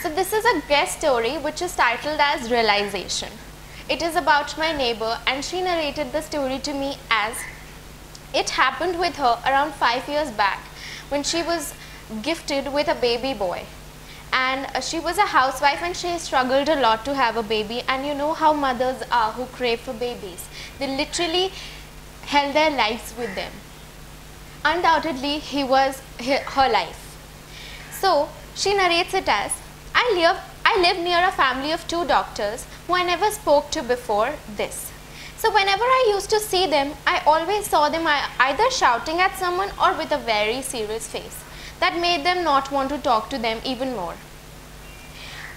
So this is a guest story which is titled as Realization. It is about my neighbor, and she narrated the story to me as it happened with her around 5 years back when she was gifted with a baby boy. And she was a housewife and she struggled a lot to have a baby, and you know how mothers are who crave for babies. They literally held their lives with them. Undoubtedly, he was her life. So she narrates it as, I live near a family of 2 doctors who I never spoke to before this. So whenever I used to see them, I always saw them either shouting at someone or with a very serious face that made them not want to talk to them even more.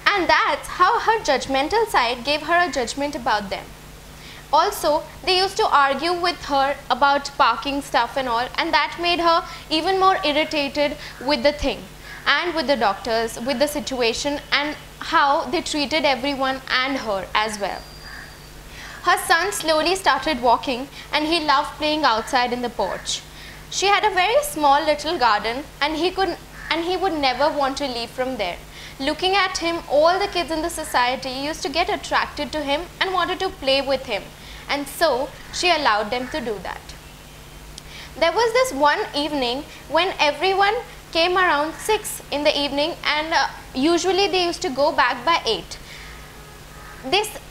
And that's how her judgmental side gave her a judgment about them. Also, they used to argue with her about parking stuff and all, and that made her even more irritated with the thing and with the doctors, with the situation, and how they treated everyone and her as well. Her son slowly started walking, and he loved playing outside in the porch. She had a very small little garden, and he would never want to leave from there. Looking at him, all the kids in the society used to get attracted to him and wanted to play with him, and so she allowed them to do that. There was this one evening when everyone came around 6 in the evening, and usually they used to go back by 8.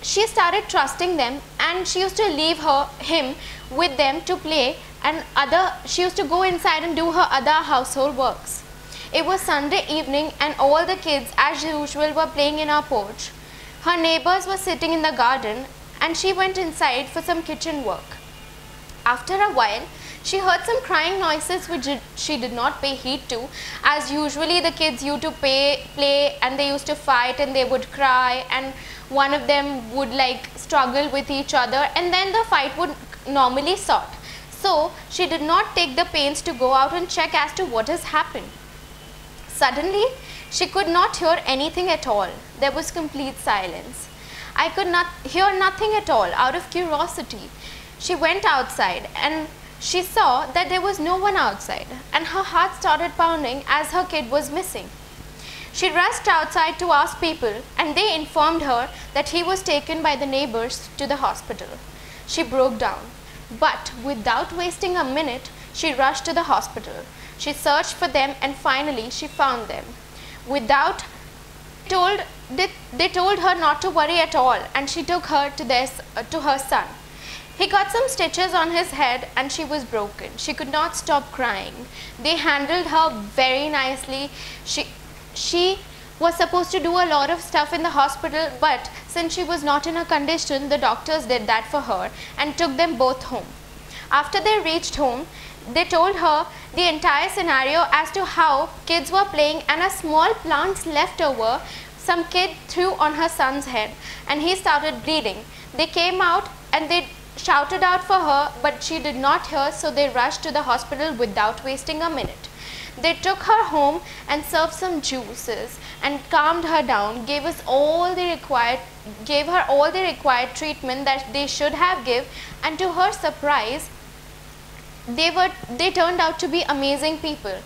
She started trusting them, and she used to leave him with them to play, and she used to go inside and do her other household works. It was Sunday evening, and all the kids as usual were playing in our porch. Her neighbors were sitting in the garden, and she went inside for some kitchen work. After a while, she heard some crying noises which she did not pay heed to, as usually the kids used to play and they used to fight and they would cry, and one of them would struggle with each other, and then the fight would normally sort. So she did not take the pains to go out and check as to what has happened. Suddenly, she could not hear anything at all. There was complete silence. I could not hear nothing at all. Out of curiosity, she went outside and she saw that there was no one outside, and her heart started pounding as her kid was missing. She rushed outside to ask people, and they informed her that he was taken by the neighbors to the hospital. She broke down, but without wasting a minute, she rushed to the hospital. She searched for them, and finally she found them. They told her not to worry at all, and she took her to her son. He got some stitches on his head, and she was broken. She could not stop crying. They handled her very nicely. She was supposed to do a lot of stuff in the hospital, but since she was not in a condition, the doctors did that for her and took them both home. After they reached home, they told her the entire scenario as to how kids were playing, and a small plant left over, some kid threw on her son's head, and he started bleeding. They came out and they shouted out for her, but she did not hear, so they rushed to the hospital without wasting a minute. They took her home and served some juices and calmed her down, gave her all the required treatment that they should have given, and to her surprise, they turned out to be amazing people.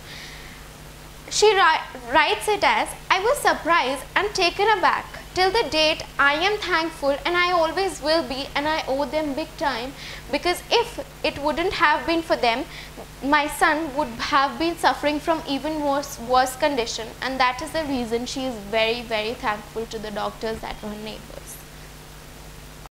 She writes it as, I was surprised and taken aback. Till the date, I am thankful, and I always will be, and I owe them big time, because if it wouldn't have been for them, my son would have been suffering from even worse condition, and that is the reason she is very, very thankful to the doctors that were her neighbors.